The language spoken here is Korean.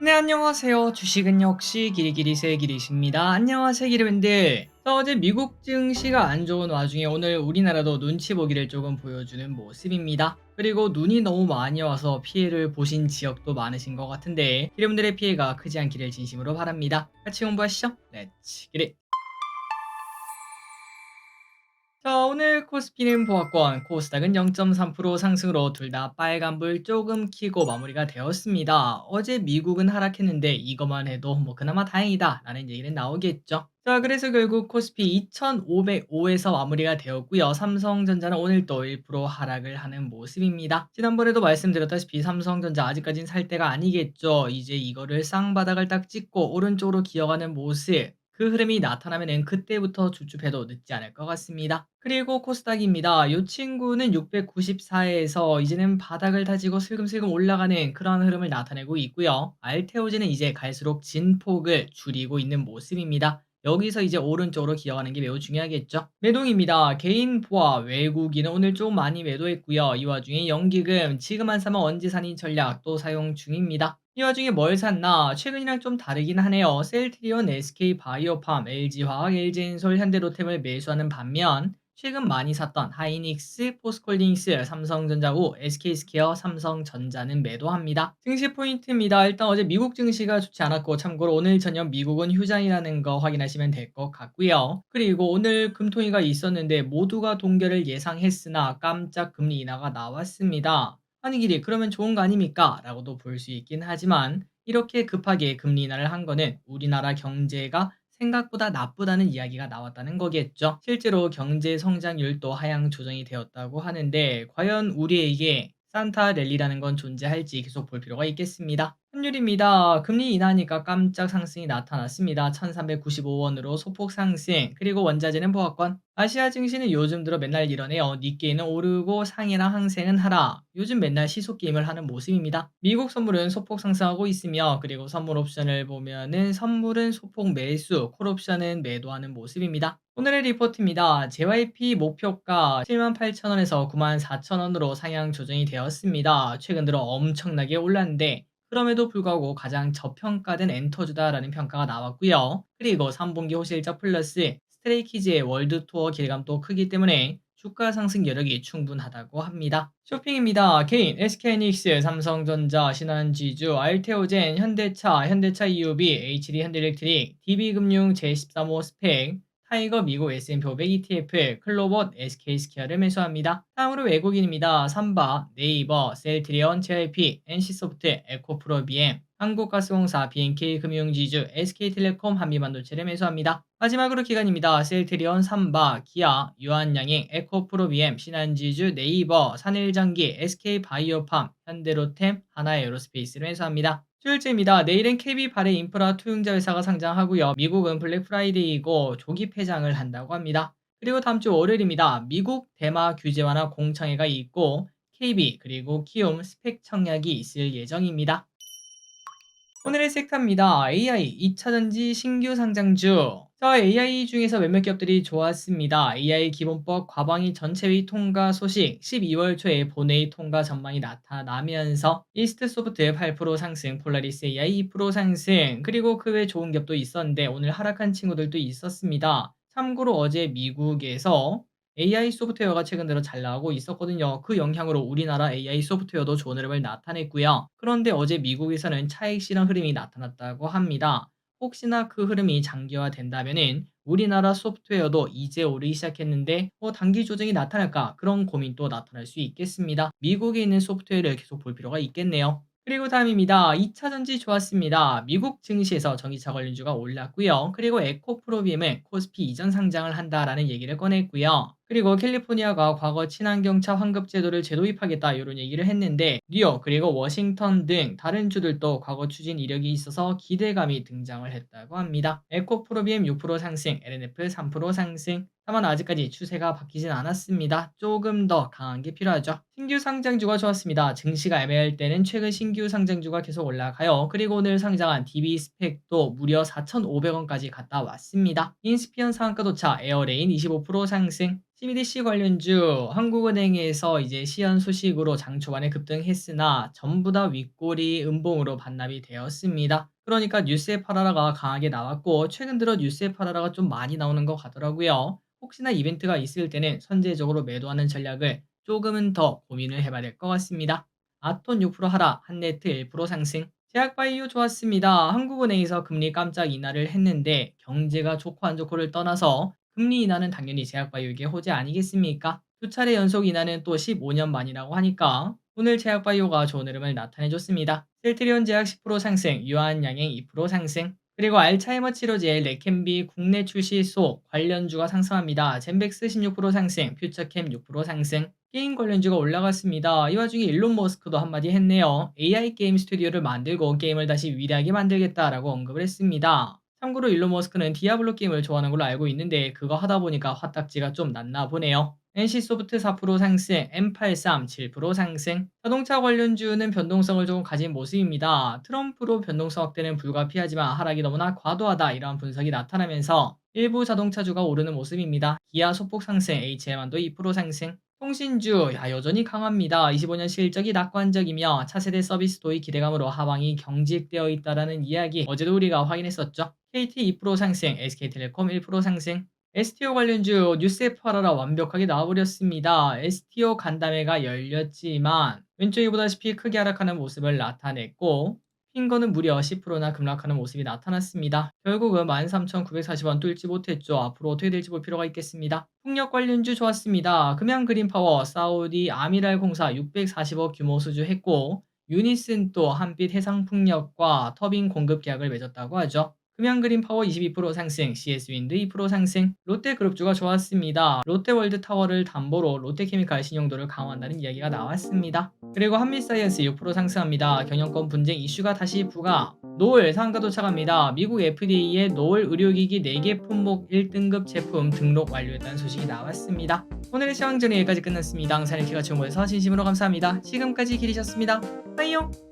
네, 안녕하세요. 주식은 역시 길이길이 길이십니다. 안녕하세요, 기르밴들. 어제 미국 증시가 안 좋은 와중에 오늘 우리나라도 눈치 보기를 조금 보여주는 모습입니다. 그리고 눈이 너무 많이 와서 피해를 보신 지역도 많으신 것 같은데 여러분들의 피해가 크지 않기를 진심으로 바랍니다. 같이 공부하시죠. 렛츠 기릿. 자, 오늘 코스피는 보합권, 코스닥은 0.3% 상승으로 둘 다 빨간불 조금 켜고 마무리가 되었습니다. 어제 미국은 하락했는데 이것만 해도 그나마 다행이다 라는 얘기는 나오겠죠. 자, 그래서 결국 코스피 2505에서 마무리가 되었고요. 삼성전자는 오늘 또 1% 하락을 하는 모습입니다. 지난번에도 말씀드렸다시피 삼성전자 아직까진 살 때가 아니겠죠. 이제 이거를 쌍바닥을 딱 찍고 오른쪽으로 기어가는 모습, 그 흐름이 나타나면은 그때부터 주춤해도 늦지 않을 것 같습니다. 그리고 코스닥입니다. 이 친구는 694에서 이제는 바닥을 다지고 슬금슬금 올라가는 그런 흐름을 나타내고 있고요. 알테오즈는 이제 갈수록 진폭을 줄이고 있는 모습입니다. 여기서 이제 오른쪽으로 기어가는 게 매우 중요하겠죠. 매동입니다. 개인 포화 외국인은 오늘 좀 많이 매도했고요. 이 와중에 연기금 지금 안 사면 언제 사니 전략 또 사용 중입니다. 이 와중에 뭘 샀나? 최근이랑 좀 다르긴 하네요. 셀트리온, SK바이오팜, LG화학, LG엔솔, 현대로템을 매수하는 반면 최근 많이 샀던 하이닉스, 포스콜딩스, 삼성전자고, SK스퀘어, 삼성전자는 매도합니다. 증시 포인트입니다. 일단 어제 미국 증시가 좋지 않았고 참고로 오늘 저녁 미국은 휴장이라는 거 확인하시면 될 것 같고요. 그리고 오늘 금통위가 있었는데 모두가 동결을 예상했으나 깜짝 금리 인하가 나왔습니다. 아니 길이 그러면 좋은 거 아닙니까? 라고도 볼 수 있긴 하지만 이렇게 급하게 금리 인하를 한 거는 우리나라 경제가 생각보다 나쁘다는 이야기가 나왔다는 거겠죠. 실제로 경제 성장률도 하향 조정이 되었다고 하는데 과연 우리에게 산타 랠리라는 건 존재할지 계속 볼 필요가 있겠습니다. 환율입니다. 금리 인하니까 깜짝 상승이 나타났습니다. 1395원으로 소폭 상승. 그리고 원자재는 보합권. 아시아 증시는 요즘 들어 맨날 이러네요. 니케이는 오르고 상해랑 항생은 하락. 요즘 맨날 시속 게임을 하는 모습입니다. 미국 선물은 소폭 상승하고 있으며 그리고 선물 옵션을 보면은 선물은 소폭 매수, 콜옵션은 매도하는 모습입니다. 오늘의 리포트입니다. JYP 목표가 78,000원에서 94,000원으로 상향 조정이 되었습니다. 최근 들어 엄청나게 올랐는데 그럼에도 불구하고 가장 저평가된 엔터주다라는 평가가 나왔고요. 그리고 3분기 호실적 플러스 스트레이키즈의 월드 투어 기대감도 크기 때문에 주가 상승 여력이 충분하다고 합니다. 쇼핑입니다. 개인, SK하이닉스, 삼성전자, 신한지주, 알테오젠, 현대차 EUB, HD 현대일렉트릭, DB금융, 제13호 스펙, 타이거 미국 S&P 500 ETF, 클로봇, SK스퀘어를 매수합니다. 다음으로 외국인입니다. 삼바, 네이버, 셀트리온, JYP, NC소프트, 에코프로비엠, 한국가스공사, BNK금융지주, SK텔레콤, 한미반도체를 매수합니다. 마지막으로 기관입니다. 셀트리온, 삼바, 기아, 유한양행, 에코프로비엠, 신한지주, 네이버, 산일전기, SK바이오팜, 현대로템, 하나에어로스페이스를 매수합니다. 수요일째입니다. 내일은 KB발의 인프라 투융자 회사가 상장하고요. 미국은 블랙 프라이데이이고 조기 폐장을 한다고 합니다. 그리고 다음 주 월요일입니다. 미국 대마 규제 완화 공청회가 있고 KB 그리고 키움 스펙 청약이 있을 예정입니다. 오늘의 섹터입니다. AI 2차전지 신규 상장주. 자, AI 중에서 몇몇 기업들이 좋았습니다. AI 기본법 과방위 전체회의 통과 소식 12월 초에 본회의 통과 전망이 나타나면서 이스트소프트 8% 상승, 폴라리스 AI 2% 상승, 그리고 그 외 좋은 기업도 있었는데 오늘 하락한 친구들도 있었습니다. 참고로 어제 미국에서 AI 소프트웨어가 최근 들어 잘 나오고 있었거든요. 그 영향으로 우리나라 AI 소프트웨어도 좋은 흐름을 나타냈고요. 그런데 어제 미국에서는 차익 실현 흐름이 나타났다고 합니다. 혹시나 그 흐름이 장기화된다면은 우리나라 소프트웨어도 이제 오르기 시작했는데 단기 조정이 나타날까 그런 고민도 나타날 수 있겠습니다. 미국에 있는 소프트웨어를 계속 볼 필요가 있겠네요. 그리고 다음입니다. 2차 전지 좋았습니다. 미국 증시에서 전기차 관련주가 올랐고요. 그리고 에코프로비엠은 코스피 이전 상장을 한다라는 얘기를 꺼냈고요. 그리고 캘리포니아가 과거 친환경차 환급 제도를 재도입하겠다 이런 얘기를 했는데 뉴욕 그리고 워싱턴 등 다른 주들도 과거 추진 이력이 있어서 기대감이 등장을 했다고 합니다. 에코프로비엠 6% 상승, LNF 3% 상승. 다만 아직까지 추세가 바뀌진 않았습니다. 조금 더 강한 게 필요하죠. 신규 상장주가 좋았습니다. 증시가 애매할 때는 최근 신규 상장주가 계속 올라가요. 그리고 오늘 상장한 DB 스펙도 무려 4,500원까지 갔다 왔습니다. 인스피언 상한가 도착, 에어레인 25% 상승, CBDC 관련주 한국은행에서 이제 시연 소식으로 장 초반에 급등했으나 전부 다 윗꼬리 음봉으로 반납이 되었습니다. 그러니까 뉴스에 팔아라가 강하게 나왔고 최근 들어 뉴스에 팔아라가 좀 많이 나오는 것 같더라고요. 혹시나 이벤트가 있을 때는 선제적으로 매도하는 전략을 조금은 더 고민을 해봐야 될 것 같습니다. 아톤 6% 하락, 한네트 1% 상승. 제약바이오 좋았습니다. 한국은행에서 금리 깜짝 인하를 했는데 경제가 좋고 안 좋고를 떠나서 금리 인하는 당연히 제약바이오에게 호재 아니겠습니까? 두 차례 연속 인하는 또 15년 만이라고 하니까 오늘 제약바이오가 좋은 흐름을 나타내줬습니다. 셀트리온 제약 10% 상승, 유한양행 2% 상승, 그리고 알츠하이머 치료제 레켐비 국내 출시 속 관련주가 상승합니다. 젠백스 16% 상승, 퓨처캠 6% 상승, 게임 관련주가 올라갔습니다. 이 와중에 일론 머스크도 한마디 했네요. AI 게임 스튜디오를 만들고 게임을 다시 위대하게 만들겠다라고 언급을 했습니다. 참고로 일론 머스크는 디아블로 게임을 좋아하는 걸로 알고 있는데 그거 하다 보니까 화딱지가 좀 났나 보네요. NC소프트 4% 상승, M83 7% 상승. 자동차 관련주는 변동성을 조금 가진 모습입니다. 트럼프로 변동성 확대는 불가피하지만 하락이 너무나 과도하다 이러한 분석이 나타나면서 일부 자동차주가 오르는 모습입니다. 기아 소폭 상승, HM도 2% 상승. 통신주 여전히 강합니다. 25년 실적이 낙관적이며 차세대 서비스 도입 기대감으로 하방이 경직되어 있다라는 이야기 어제도 우리가 확인했었죠. KT 2% 상승, SK텔레콤 1% 상승. STO 관련주 뉴스에 팔아라 완벽하게 나와버렸습니다. STO 간담회가 열렸지만 왼쪽에 보다시피 크게 하락하는 모습을 나타냈고 핀거는 무려 10%나 급락하는 모습이 나타났습니다. 결국은 13,940원 뚫지 못했죠. 앞으로 어떻게 될지 볼 필요가 있겠습니다. 풍력 관련주 좋았습니다. 금양 그린파워, 사우디 아미랄 공사 640억 규모 수주했고 유니슨 또 한빛 해상풍력과 터빈 공급 계약을 맺었다고 하죠. 금양그린파워 22% 상승, CS윈드 2% 상승, 롯데그룹주가 좋았습니다. 롯데월드타워를 담보로 롯데케미칼 신용도를 강화한다는 이야기가 나왔습니다. 그리고 한미사이언스 6% 상승합니다. 경영권 분쟁 이슈가 다시 부각. 노을 상한가 도착합니다. 미국 FDA의 노을 의료기기 4개 품목 1등급 제품 등록 완료했다는 소식이 나왔습니다. 오늘의 시황전이 여기까지 끝났습니다. 항상 이렇게 같이 온 거에서 진심으로 감사합니다. 지금까지 길이셨습니다. 빠이용!